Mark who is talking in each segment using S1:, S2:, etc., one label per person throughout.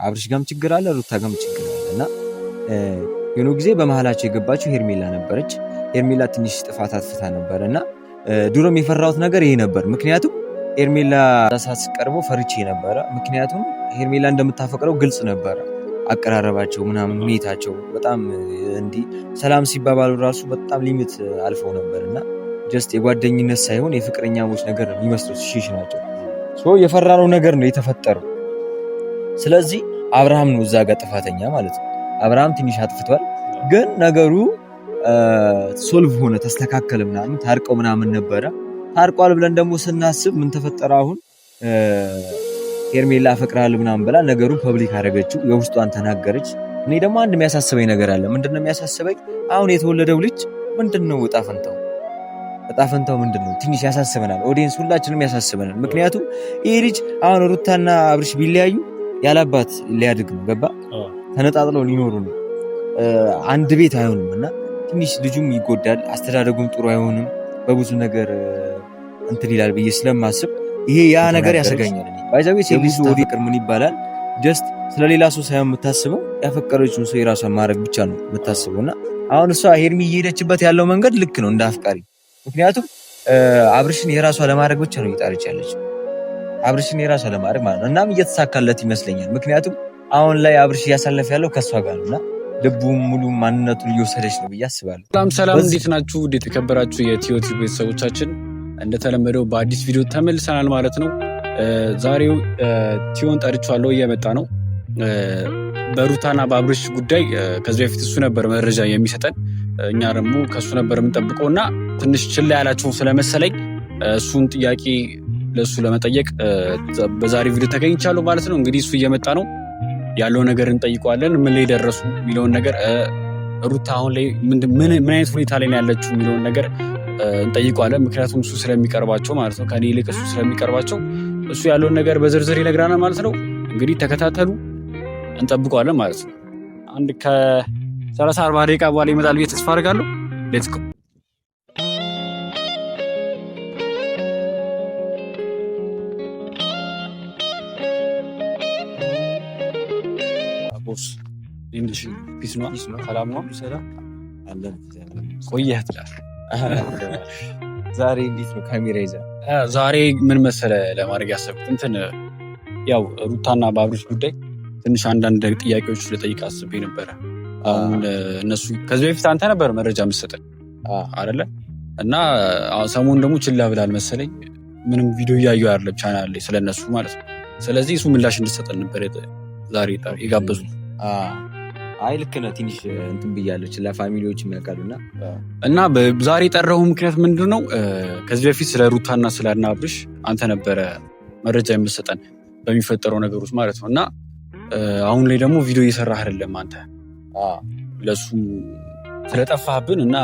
S1: አብርሽ ጋም ችግር አለ፣ ሩታ ጋም ችግር አለ እና የሆነ ጊዜ በመሀላቸው የገባችው ሄርሜላ ነበረች። ሄርሜላ ትንሽ ጥፋት አጥፍታ ነበር እና ድሮም የፈራሁት ነገር ይሄ ነበር። ምክንያቱም ሄርሜላ ራሳት ቀርበው ፈርቼ ነበረ። ምክንያቱም ሄርሜላ እንደምታፈቅረው ግልጽ ነበረ። አቀራረባቸው ምናምን ሁኔታቸው በጣም እንዲህ ሰላም ሲባባሉ ራሱ በጣም ሊሚት አልፈው ነበር እና ጀስት የጓደኝነት ሳይሆን የፍቅረኛሞች ነገር ነው የሚመስሉት። ሽሽ ናቸው። የፈራነው ነገር ነው የተፈጠረው። ስለዚህ አብርሃም ነው እዛ ጋር ጥፋተኛ ማለት ነው። አብርሃም ትንሽ አጥፍቷል፣ ግን ነገሩ ሶልቭ ሆነ፣ ተስተካከለ፣ ምናምን ታርቀው ምናምን ነበረ። ታርቋል ብለን ደግሞ ስናስብ ምን ተፈጠረ? አሁን ሄርሜላ አፈቅራለሁ ምናምን ብላ ነገሩን ፐብሊክ አደረገችው፣ የውስጧን ተናገረች። እኔ ደግሞ አንድ የሚያሳስበኝ ነገር አለ። ምንድነው የሚያሳስበኝ? አሁን የተወለደው ልጅ ምንድነው እጣ ፈንታው ምንድነው? ትንሽ ያሳስበናል። ኦዲየንስ ሁላችንም ያሳስበናል። ምክንያቱም ይሄ ልጅ አሁን ሩታና አብርሽ ቢለያዩ ያላባት ሊያድግ ነው። ገባ? ተነጣጥለው ሊኖሩ ነው። አንድ ቤት አይሆንም እና ትንሽ ልጁም ይጎዳል። አስተዳደጉም ጥሩ አይሆንም። በብዙ ነገር እንትን ይላል ብዬ ስለማስብ ይሄ ያ ነገር ያሰጋኛል። ባይዛው ሴሊስ ወዲ ቅርምን ይባላል። ጀስት ስለሌላ ሰው ሳይሆን የምታስበው ያፈቀረችውን ሰው የራሷን ማድረግ ብቻ ነው የምታስበውና አሁን እሷ ሄርሚ እየሄደችበት ያለው መንገድ ልክ ነው እንደ አፍቃሪ። ምክንያቱም አብርሽን የራሷ ለማድረግ ብቻ ነው እየጣረች ያለች፣ አብርሽን የራሷ ለማድረግ ማለት ነው። እናም እየተሳካለት ይመስለኛል። ምክንያቱም አሁን ላይ አብርሽ እያሳለፈ ያለው ከሷ ጋር ነውና ልቡም ሙሉ ማንነቱን እየወሰደች ነው ብዬ አስባለሁ።
S2: ሰላም፣ እንዴት ናችሁ? እንዴት የተከበራችሁ የቲዮቲ ቤተሰቦቻችን፣ እንደተለመደው በአዲስ ቪዲዮ ተመልሰናል ማለት ነው። ዛሬው ቲዮን ጠርቻለሁ፣ እየመጣ ነው። በሩታና በአብርሽ ጉዳይ ከዚህ በፊት እሱ ነበር መረጃ የሚሰጠን፣ እኛ ደግሞ ከሱ ነበር የምንጠብቀውና ትንሽ ችላ ያላችሁ ስለመሰለኝ እሱን ጥያቄ ለሱ ለመጠየቅ በዛሬ ቪዲዮ ተገኝቻለሁ ማለት ነው። እንግዲህ እሱ እየመጣ ነው፣ ያለው ነገር እንጠይቀዋለን። ምን ላይ ደረሱ የሚለውን ነገር፣ ሩታ አሁን ላይ ምን አይነት ሁኔታ ላይ ያለችው የሚለውን ነገር እንጠይቀዋለን። ምክንያቱም እሱ ስለሚቀርባቸው ማለት ነው፣ ከኔ ይልቅ እሱ ስለሚቀርባቸው እሱ ያለውን ነገር በዝርዝር ይነግራናል ማለት ነው። እንግዲህ ተከታተሉ፣ እንጠብቀዋለን ማለት ነው። አንድ ከ30-40 ደቂቃ በኋላ ይመጣል ብዬ ተስፋ አድርጋለሁ። ሌትስ ጎ። ቦስ እንዴሽ ፒስ ነው? ሰላም ነው? ሰላም አለን። ቆየህ ትላል።
S1: ዛሬ እንዴት ነው ካሜራ ይዘህ?
S2: ዛሬ ምን መሰለ ለማድረግ ያሰብኩት እንትን ያው ሩታና በአብርሽ ጉዳይ ትንሽ አንዳንድ ጥያቄዎች ልጠይቅ አስቤ ነበረ። አሁን እነሱ ከዚህ በፊት አንተ ነበር መረጃ የምትሰጠን አይደለ? እና ሰሞኑን ደግሞ ችላ ብላል መሰለኝ። ምንም ቪዲዮ እያዩ አይደለም ቻናል ላይ ስለነሱ ማለት ነው። ስለዚህ እሱ ምላሽ እንድትሰጠን ነበር ዛሬ የጋበዙ።
S1: አይ ልክ ነህ። ትንሽ እንትን ብያለሁ ለፋሚሊዎች የሚያውቃሉና
S2: እና ዛሬ የጠራው ምክንያት ምንድን ነው? ከዚህ በፊት ስለ ሩታና ስለ አብርሽ አንተ ነበረ መረጃ የምትሰጠን በሚፈጠረው ነገሮች ማለት ነው። እና አሁን ላይ ደግሞ ቪዲዮ እየሰራህ አይደለም አንተ ለሱ ስለጠፋህብን እና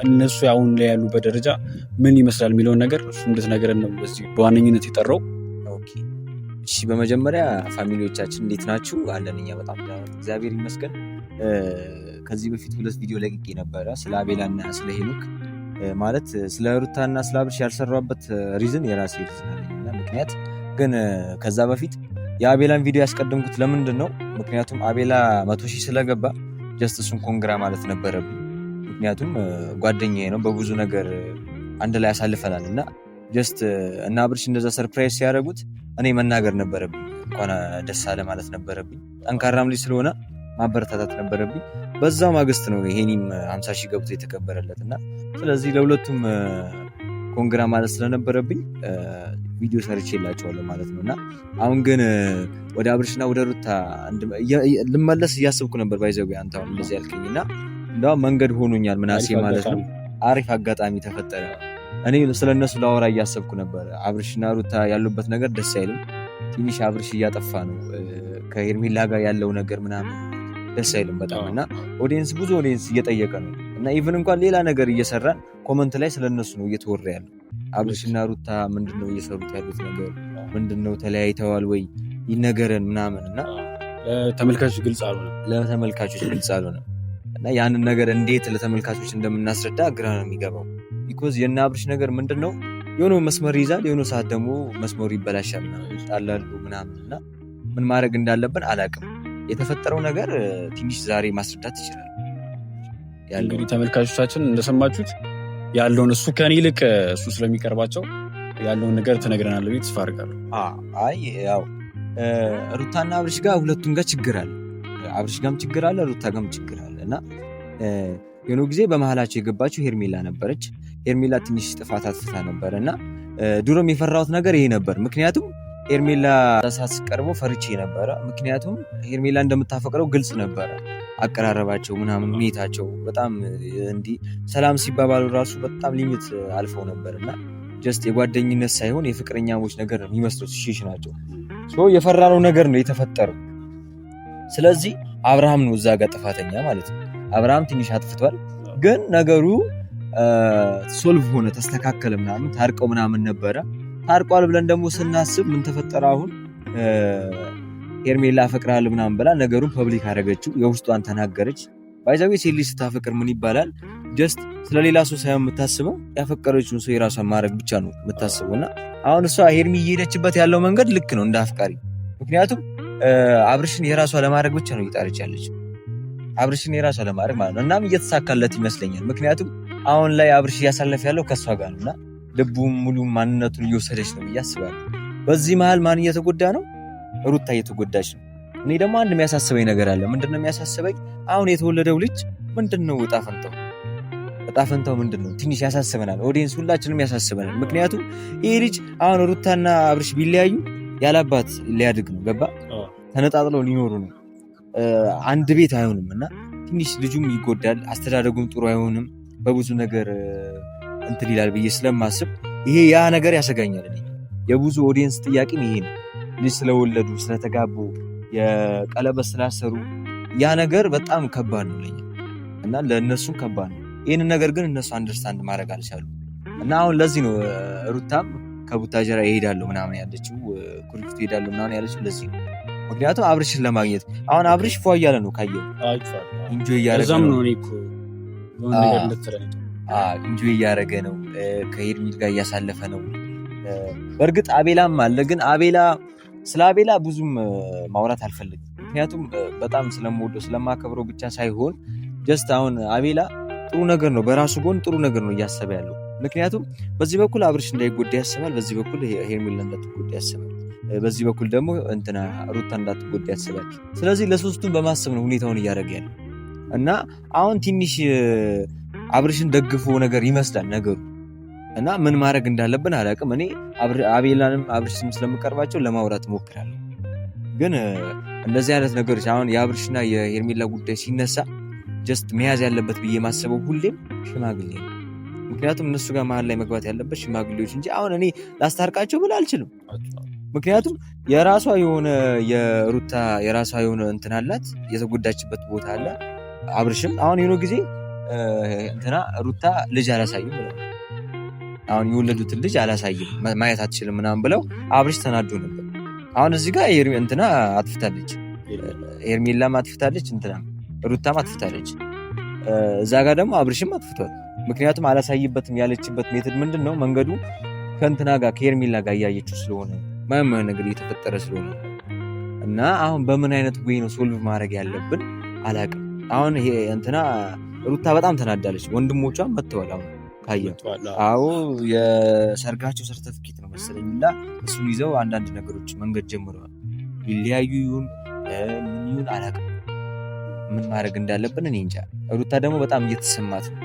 S2: እነሱ አሁን ላይ ያሉበት ደረጃ ምን ይመስላል የሚለውን ነገር እሱ እንድትነግረን ነው በዚህ በዋነኝነት የጠራው።
S1: እሺ፣ በመጀመሪያ ፋሚሊዎቻችን እንዴት ናችሁ? አለን እኛ በጣም እግዚአብሔር ይመስገን። ከዚህ በፊት 2 ቪዲዮ ለቅቄ ነበረ ስለ አቤላና ስለ ሄኖክ። ማለት ስለ ሩታና ስለ አብርሽ ያልሰራበት ሪዝን የራሴ ሪዝን አለኝና ምክንያት ግን ከዛ በፊት የአቤላን ቪዲዮ ያስቀደምኩት ለምንድን ነው? ምክንያቱም አቤላ 100,000 ስለገባ ጀስት እሱን ኮንግራ ማለት ነበረብኝ። ምክንያቱም ጓደኛዬ ነው፣ በብዙ ነገር አንድ ላይ ያሳልፈናል እና ጀስት እና አብርሽ እንደዛ ሰርፕራይዝ ሲያደርጉት እኔ መናገር ነበረብኝ፣ እንኳን ደስ አለ ማለት ነበረብኝ። ጠንካራም ልጅ ስለሆነ ማበረታታት ነበረብኝ። በዛው ማግስት ነው ይሄኒም 50,000 ገብቶ የተከበረለት እና ስለዚህ ለሁለቱም ኮንግራ ማለት ስለነበረብኝ ቪዲዮ ሰርቼላቸዋለሁ ማለት ነው። እና አሁን ግን ወደ አብርሽና ወደ ሩታ ልመለስ እያሰብኩ ነበር። ባይዘው አንተ አሁን እንደዚህ ያልከኝና እንደው መንገድ ሆኖኛል ምናሴ ማለት ነው። አሪፍ አጋጣሚ ተፈጠረ። እኔ ስለነሱ ላወራ እያሰብኩ ነበር። አብርሽና ሩታ ያሉበት ነገር ደስ አይልም። ትንሽ አብርሽ እያጠፋ ነው፣ ከሄርሜላ ጋር ያለው ነገር ምናምን ደስ አይልም በጣም እና ብዙ ኦዲየንስ እየጠየቀ ነው እና ኢቭን እንኳን ሌላ ነገር እየሰራን ኮመንት ላይ ስለነሱ ነው እየተወራ ያለው። አብርሽና ሩታ ምንድነው እየሰሩት ያሉት ነገር ምንድነው? ተለያይተዋል ወይ ይነገረን ምናምን እና
S2: ለተመልካቾች
S1: ግልጽ አልሆነም እና ያንን ነገር እንዴት ለተመልካቾች እንደምናስረዳ ግራ ነው የሚገባው። ቢኮዝ የእነ አብርሽ ነገር ምንድነው የሆነ መስመር ይዛል፣ የሆነ ሰዓት ደግሞ መስመሩ ይበላሻል፣ ይጣላሉ ምናምን እና ምን ማድረግ እንዳለብን አላውቅም። የተፈጠረው ነገር ትንሽ ዛሬ ማስረዳት ይችላል።
S2: እንግዲህ ተመልካቾቻችን እንደሰማችሁት ያለውን እሱ ከኔ ይልቅ እሱ ስለሚቀርባቸው ያለውን ነገር ትነግረናለህ ብዬ ተስፋ አድርጋለሁ።
S1: አይ ያው ሩታና አብርሽ ጋር ሁለቱም ጋር ችግር አለ። አብርሽ ጋርም ችግር አለ፣ ሩታ ጋርም ችግር አለ እና የሆነ ጊዜ በመሀላቸው የገባችው ሄርሜላ ነበረች። ሄርሜላ ትንሽ ጥፋት አጥፍታ ነበር እና ድሮም የፈራሁት ነገር ይሄ ነበር። ምክንያቱም ሄርሜላ ሳትቀርበው ፈርቼ ነበረ። ምክንያቱም ሄርሜላ እንደምታፈቅረው ግልጽ ነበረ። አቀራረባቸው ምናምን ሁኔታቸው በጣም እንዲህ ሰላም ሲባባሉ ራሱ በጣም ሊሚት አልፈው ነበር እና ጀስት የጓደኝነት ሳይሆን የፍቅረኛሞች ነገር ነው የሚመስሉት። ሽሽ ናቸው። የፈራነው ነገር ነው የተፈጠረው። ስለዚህ አብርሃም ነው እዛ ጋር ጥፋተኛ ማለት ነው። አብርሃም ትንሽ አጥፍቷል፣ ግን ነገሩ ሶልቭ ሆነ፣ ተስተካከለ፣ ምናምን ታርቀው ምናምን ነበረ። ታርቋል ብለን ደግሞ ስናስብ ምን ተፈጠረ? አሁን ሄርሜላ አፈቅራለሁ ምናምን ብላ ነገሩን ፐብሊክ አደረገችው። የውስጧን ተናገረች። ባይዛዊ ሴት ልጅ ስታፈቅር ምን ይባላል? ጀስት ስለሌላ ሰው ሳይሆን የምታስበው ያፈቀረችውን ሰው የራሷን ማድረግ ብቻ ነው የምታስበው። እና አሁን እሷ ሄርሚ እየሄደችበት ያለው መንገድ ልክ ነው እንደ አፍቃሪ። ምክንያቱም አብርሽን የራሷ ለማድረግ ብቻ ነው እየጣረች ያለች፣ አብርሽን የራሷ ለማድረግ ማለት ነው። እናም እየተሳካለት ይመስለኛል። ምክንያቱም አሁን ላይ አብርሽ እያሳለፈ ያለው ከእሷ ጋር ነው እና ልቡም ሙሉ ማንነቱን እየወሰደች ነው ብዬ አስባለሁ። በዚህ መሀል ማን እየተጎዳ ነው? ሩታ እየተጎዳች ነው። እኔ ደግሞ አንድ የሚያሳስበኝ ነገር አለ። ምንድነው የሚያሳስበኝ? አሁን የተወለደው ልጅ ምንድነው እጣ ፈንታው ምንድነው? ትንሽ ያሳስበናል። ኦዲየንስ ሁላችንም ያሳስበናል። ምክንያቱም ይሄ ልጅ አሁን ሩታና አብርሽ ቢለያዩ ያላባት ሊያድግ ነው። ገባ? ተነጣጥለው ሊኖሩ ነው። አንድ ቤት አይሆንም እና ትንሽ ልጁም ይጎዳል። አስተዳደጉም ጥሩ አይሆንም። በብዙ ነገር እንትን ይላል ብዬ ስለማስብ ይሄ ያ ነገር ያሰጋኛል። የብዙ ኦዲየንስ ጥያቄም ይሄ ነው። ልጅ ስለወለዱ ስለተጋቡ የቀለበት ስላሰሩ ያ ነገር በጣም ከባድ ነው ለኛ እና ለእነሱም ከባድ ነው። ይህንን ነገር ግን እነሱ አንደርስታንድ ማድረግ አልቻሉ እና አሁን ለዚህ ነው ሩታም ከቡታጀራ ይሄዳለሁ ምናምን ያለችው፣ ኩሪፍቱ ይሄዳለሁ ምናምን ያለችው ለዚህ ነው። ምክንያቱም አብርሽን ለማግኘት አሁን አብርሽ ፏ እያለ ነው፣ ካየው ኢንጆይ እያደረገ ነው፣ ከሄርሜላ ጋር እያሳለፈ ነው። በእርግጥ አቤላም አለ፣ ግን ስለ አቤላ ብዙም ማውራት አልፈልግም። ምክንያቱም በጣም ስለምወደው ስለማከብረው ብቻ ሳይሆን ጀስት አሁን አቤላ ጥሩ ነገር ነው፣ በራሱ ጎን ጥሩ ነገር ነው እያሰበ ያለው። ምክንያቱም በዚህ በኩል አብርሽ እንዳይጎዳ ያስባል፣ በዚህ በኩል ሄርሜላ እንዳትጎዳ ያስባል፣ በዚህ በኩል ደግሞ እንትና ሩታ እንዳትጎዳ ያስባል። ስለዚህ ለሶስቱም በማሰብ ነው ሁኔታውን እያደረገ ያለው እና አሁን ትንሽ አብርሽን ደግፎ ነገር ይመስላል ነገሩ እና ምን ማድረግ እንዳለብን አላውቅም። እኔ አቤላንም አብርሽም ስለምቀርባቸው ለማውራት እሞክራለሁ። ግን እንደዚህ አይነት ነገሮች አሁን የአብርሽና የሄርሜላ ጉዳይ ሲነሳ ጀስት መያዝ ያለበት ብዬ ማሰበው ሁሌም ሽማግሌ ነው። ምክንያቱም እነሱ ጋር መሀል ላይ መግባት ያለበት ሽማግሌዎች እንጂ አሁን እኔ ላስታርቃቸው ብላ አልችልም። ምክንያቱም የራሷ የሆነ የሩታ የራሷ የሆነ እንትን አላት፣ የተጎዳችበት ቦታ አለ። አብርሽም አሁን የሆነ ጊዜ እንትና ሩታ ልጅ አላሳይም ብለው አሁን የወለዱትን ልጅ አላሳይም ማየት አትችልም ምናምን ብለው አብርሽ ተናዶ ነበር። አሁን እዚህ ጋር እንትና አጥፍታለች፣ ሄርሜላም አጥፍታለች፣ እንትና ሩታም አጥፍታለች። እዛ ጋር ደግሞ አብርሽም አጥፍቷል። ምክንያቱም አላሳይበትም ያለችበት ሜትድ ምንድን ነው? መንገዱ ከእንትና ጋር ከሄርሜላ ጋር እያየችው ስለሆነ ማየው ነገር እየተፈጠረ ስለሆነ እና አሁን በምን አይነት ወይ ነው ሶልቭ ማድረግ ያለብን አላውቅም። አሁን ይሄ እንትና ሩታ በጣም ተናዳለች። ወንድሞቿም መጥተዋል። አሁን አዎ የሰርጋቸው ሰርተፍኬት ነው መሰለኝ እና እሱን ይዘው አንዳንድ ነገሮች መንገድ ጀምረዋል። ሊለያዩ ይሁን ምን ይሁን አላውቅም። ምን ማድረግ እንዳለብን እኔ እንጃ። ሩታ ደግሞ በጣም እየተሰማት ነው።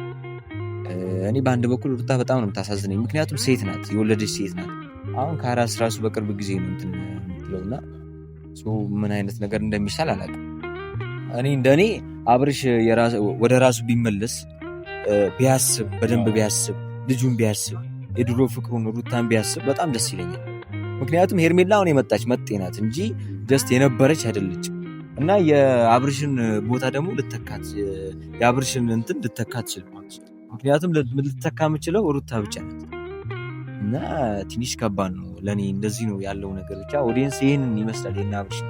S1: እኔ በአንድ በኩል ሩታ በጣም ነው የምታሳዝነኝ። ምክንያቱም ሴት ናት፣ የወለደች ሴት ናት። አሁን ከአራስ ራሱ በቅርብ ጊዜ ነው እንትን የምትለውና ምን አይነት ነገር እንደሚሻል አላውቅም። እኔ እንደኔ አብርሽ ወደ ራሱ ቢመለስ ቢያስብ፣ በደንብ ቢያስብ፣ ልጁን ቢያስብ፣ የድሮ ፍቅሩን ሩታን ቢያስብ በጣም ደስ ይለኛል። ምክንያቱም ሄርሜላ አሁን የመጣች መጤ ናት እንጂ ጀስት የነበረች አይደለችም እና የአብርሽን ቦታ ደግሞ ልተካት የአብርሽን እንትን ልተካት ችል። ምክንያቱም ልተካ የምችለው ሩታ ብቻ ናት እና ትንሽ ከባድ ነው ለእኔ። እንደዚህ ነው ያለው ነገር። ብቻ ኦዲየንስ ይህንን ይመስላል። ይህን አብርሽ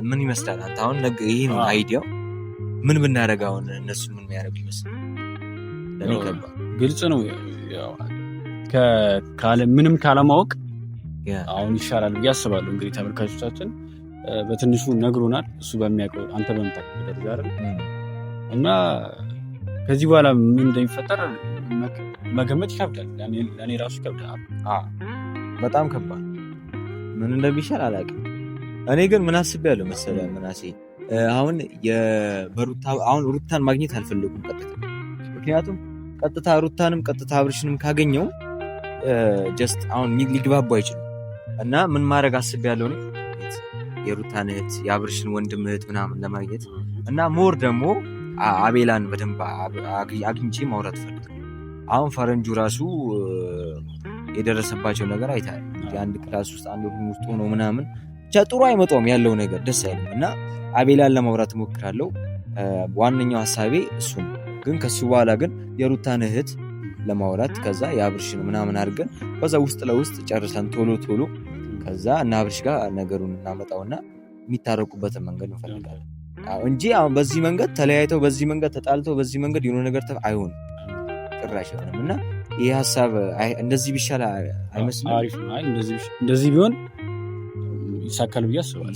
S1: ምን ይመስላል? አንተ አሁን ይሄ ነው አይዲያው። ምን ብናደርግ አሁን እነሱ ምን የሚያደርጉ ይመስላል? ለእኔ ከባድ
S2: ግልጽ ነው። ምንም ካለማወቅ አሁን ይሻላል ብዬ አስባለሁ። እንግዲህ ተመልካቾቻችን በትንሹ ነግሮናል። እሱ በሚያውቀው አንተ በምታውቀው ደረጃ አይደል እና ከዚህ በኋላ ምን እንደሚፈጠር መገመት ይከብዳል። ለእኔ ራሱ ይከብዳል።
S1: በጣም ከባድ ምን እንደሚሻል አላውቅም። እኔ ግን ምን አስቤያለሁ መሰለህ ምናሴ፣ አሁን ሩታን ማግኘት አልፈለጉም ቀጥታ። ምክንያቱም ቀጥታ ሩታንም ቀጥታ አብርሽንም ካገኘው ጀስት አሁን ሊግባቡ አይችሉም። እና ምን ማድረግ አስቤያለሁ እኔ የሩታን እህት የአብርሽን ወንድም እህት ምናምን ለማግኘት እና ሞር ደግሞ አቤላን በደንብ አግኝቼ ማውራት ፈልግ። አሁን ፈረንጁ ራሱ የደረሰባቸው ነገር አይታል። የአንድ ክላስ ውስጥ አንድ ሩም ውስጥ ሆኖ ምናምን ብቻ ጥሩ አይመጣውም ያለው ነገር ደስ አይልም። እና አቤላን ለማውራት እሞክራለሁ። ዋነኛው ሀሳቤ እሱ ነው። ግን ከሱ በኋላ ግን የሩታን እህት ለማውራት ከዛ የአብርሽን ምናምን አድርገን ከዛ ውስጥ ለውስጥ ጨርሰን ቶሎ ከዛ እና አብርሽ ጋር ነገሩን እናመጣውና የሚታረቁበትን መንገድ እንፈልጋለን እንጂ አሁን በዚህ መንገድ ተለያይተው በዚህ መንገድ ተጣልተው በዚህ መንገድ የሆነ ነገር አይሆንም፣ ጭራሽ አይሆንም። እና ይህ ሀሳብ እንደዚህ ቢሻል አይመስልም?
S2: አሪፍ ነው። እንደዚህ ቢሆን ይሳካል ብዬ አስባለሁ።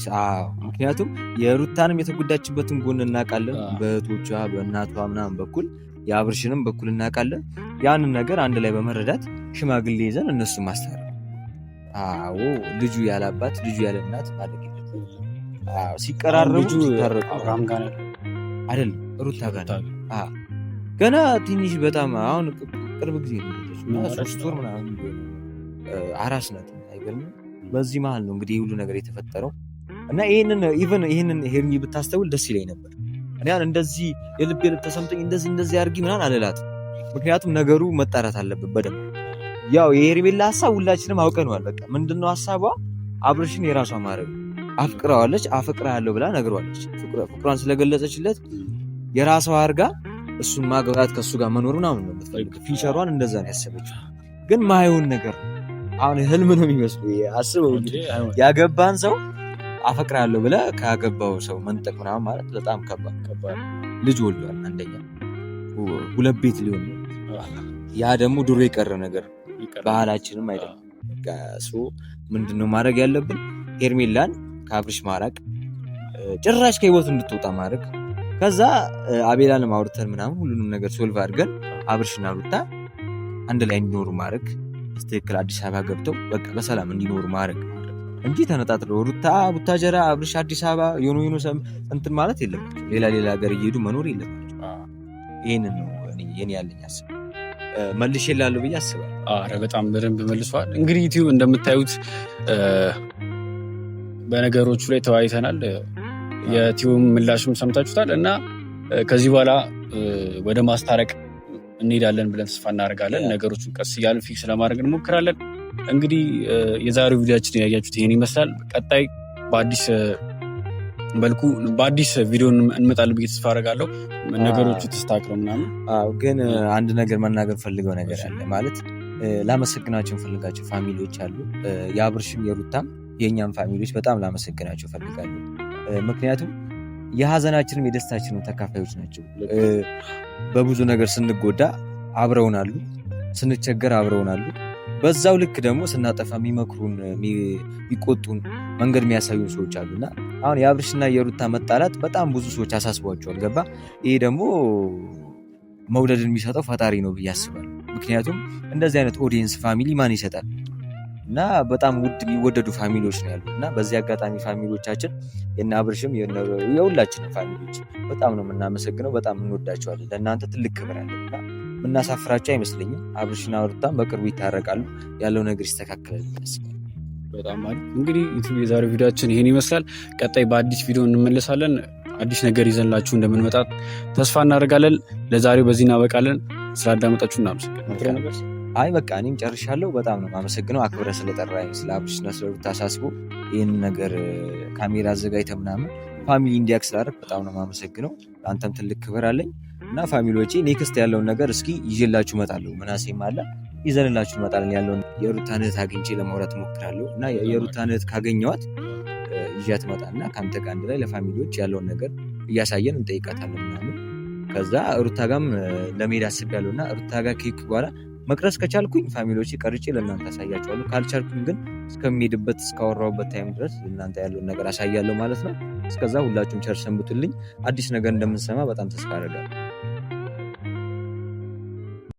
S1: ምክንያቱም የሩታንም የተጎዳችበትን ጎን እናውቃለን፣ በእህቶቿ በእናቷ ምናምን በኩል የአብርሽንም በኩል እናውቃለን። ያንን ነገር አንድ ላይ በመረዳት ሽማግሌ ይዘን እነሱ ማስታረቅ። ልጁ ያለ አባት ልጁ ያለ እናት ማድረግ ሲቀራረቡ ሲታረቁ አይደለም ሩታ ጋር ገና ትንሽ በጣም አሁን ቅርብ ጊዜ ነው 3 ወር ምናምን አራስ ናት። አይገርምም? በዚህ መሀል ነው እንግዲህ ሁሉ ነገር የተፈጠረው። እና ይህንን ሄርሚ ብታስተውል ደስ ይለኝ ነበር። እኔ እንደዚህ የልብ ተሰምቶኝ እንደዚህ አድርጊ ምናምን አልላት። ምክንያቱም ነገሩ መጣራት አለበት በደንብ። ያው የሄርሜላ ሀሳብ ሁላችንም አውቀነዋል። በቃ ምንድነው ሀሳቧ? አብርሽን የራሷ ማድረግ አፍቅራዋለች፣ አፈቅራለሁ ብላ ነግሯለች። ፍቅሯን ስለገለጸችለት የራሷ አድርጋ እሱን ማግባት ከእሱ ጋር መኖር ምናምን ነው የምትፈልግ። ፊቸሯን እንደዛ ነው ያሰበችው። ግን ማይሆን ነገር አሁን ህልም ነው የሚመስሉ። አስበው እንግዲህ ያገባን ሰው አፈቅራለሁ ብለህ ካገባው ሰው መንጠቅ ምናምን ማለት በጣም ከባድ። ልጅ ወልዷል፣ አንደኛ 2 ቤት ሊሆን ነው። ያ ደግሞ ድሮ የቀረ ነገር ባህላችንም አይደለም። ምንድነው ማድረግ ያለብን? ሄርሜላን ከአብርሽ ማራቅ፣ ጭራሽ ከህይወቱ እንድትወጣ ማድረግ። ከዛ አቤላን ማውርተን ምናምን ሁሉንም ነገር ሶልቭ አድርገን አብርሽና ሩታ አንድ ላይ እንዲኖሩ ማድረግ። በትክክል አዲስ አበባ ገብተው በቃ በሰላም እንዲኖሩ ማድረግ እንጂ ተነጣጥለው ሩታ ቡታጀራ አብርሽ አዲስ አበባ የሆኑ እንትን ማለት የለባቸው። ሌላ ሀገር እየሄዱ መኖር የለባቸው። ይህንን ነው የኔ ያለኝ ሀሳብ። መልሼ እላለሁ ብዬ አስባለሁ።
S2: ኧረ በጣም በደንብ መልሷል። እንግዲህ ዩቲዩብ እንደምታዩት በነገሮቹ ላይ ተወያይተናል። የቲዩብ ምላሽም ሰምታችሁታል። እና ከዚህ በኋላ ወደ ማስታረቅ እንሄዳለን ብለን ተስፋ እናደርጋለን። ነገሮቹን ቀስ እያልን ፊክስ ለማድረግ እንሞክራለን። እንግዲህ የዛሬው ቪዲዮችን ያያችሁት ይሄን ይመስላል። ቀጣይ በአዲስ ቪዲዮ እንመጣለን ብዬ ተስፋ አደርጋለሁ። ነገሮቹ ተስተካክለው ምናምን።
S1: ግን አንድ ነገር መናገር ፈልገው ነገር አለ። ማለት ላመሰግናቸው ፈልጋቸው ፋሚሊዎች አሉ። የአብርሽም የሩታም የእኛም ፋሚሊዎች በጣም ላመሰግናቸው ፈልጋሉ። ምክንያቱም የሀዘናችንም የደስታችንም ተካፋዮች ናቸው። በብዙ ነገር ስንጎዳ አብረውናሉ፣ ስንቸገር አብረውናሉ። በዛው ልክ ደግሞ ስናጠፋ የሚመክሩን የሚቆጡን መንገድ የሚያሳዩን ሰዎች አሉና አሁን የአብርሽና የሩታ መጣላት በጣም ብዙ ሰዎች አሳስቧቸዋል። ገባ? ይሄ ደግሞ መውደድን የሚሰጠው ፈጣሪ ነው ብዬ አስባለሁ። ምክንያቱም እንደዚህ አይነት ኦዲየንስ ፋሚሊ ማን ይሰጣል? እና በጣም ውድ የሚወደዱ ፋሚሊዎች ነው ያሉ እና በዚህ አጋጣሚ ፋሚሊዎቻችን የእነ አብርሽም የሁላችንም ፋሚሊዎች በጣም ነው የምናመሰግነው። በጣም እንወዳቸዋለን። ለእናንተ ትልቅ ክብር አለን እና የምናሳፍራቸው አይመስለኝም። አብርሽና ሩታም በቅርቡ ይታረቃሉ፣ ያለው ነገር ይስተካከላል ያስባል።
S2: በጣም አሪፍ። እንግዲህ ዩቲዩብ የዛሬው ቪዲዮችን ይሄን ይመስላል። ቀጣይ በአዲስ ቪዲዮ እንመለሳለን። አዲስ ነገር ይዘንላችሁ እንደምንመጣ ተስፋ እናደርጋለን። ለዛሬው በዚህ እናበቃለን። ስላዳመጣችሁ እናመሰግናለን።
S1: አይ በቃ እኔም ጨርሻለሁ። በጣም ነው የማመሰግነው አክብረ ስለጠራኝ፣ ስለ አብርሽና ስለ ሩታ አሳስቦ ይህን ነገር ካሜራ አዘጋጅተ ምናምን ፋሚሊ እንዲያክ ስላደረግ በጣም ነው የማመሰግነው። አንተም ትልቅ ክብር አለኝ እና ፋሚሊዎቼ ኔክስት ያለውን ነገር እስኪ ይዤላችሁ እመጣለሁ። ምናሴም አለ ይዘንላችሁ እንመጣለን። ያለውን የሩታን እህት አግኝቼ ለማውራት እሞክራለሁ እና የሩታን እህት ካገኘኋት ይዣት እመጣና ከአንተ ጋር አንድ ላይ ለፋሚሊዎች ያለውን ነገር እያሳየን እንጠይቃታለን ምናምን። ከዛ ሩታ ጋርም ለመሄድ አስቤያለሁ እና ሩታ ጋር ከሄድኩ በኋላ መቅረጽ ከቻልኩኝ ፋሚሊዎቼ ቀርጬ ለእናንተ አሳያቸዋለሁ። ካልቻልኩኝ ግን እስከሚሄድበት እስካወራሁበት ታይም ድረስ እናንተ ያለውን ነገር አሳያለሁ ማለት ነው። እስከዛ ሁላችሁም ቸር ሰንብቱልኝ። አዲስ ነገር እንደምንሰማ በጣም ተስፋ አደርጋለሁ።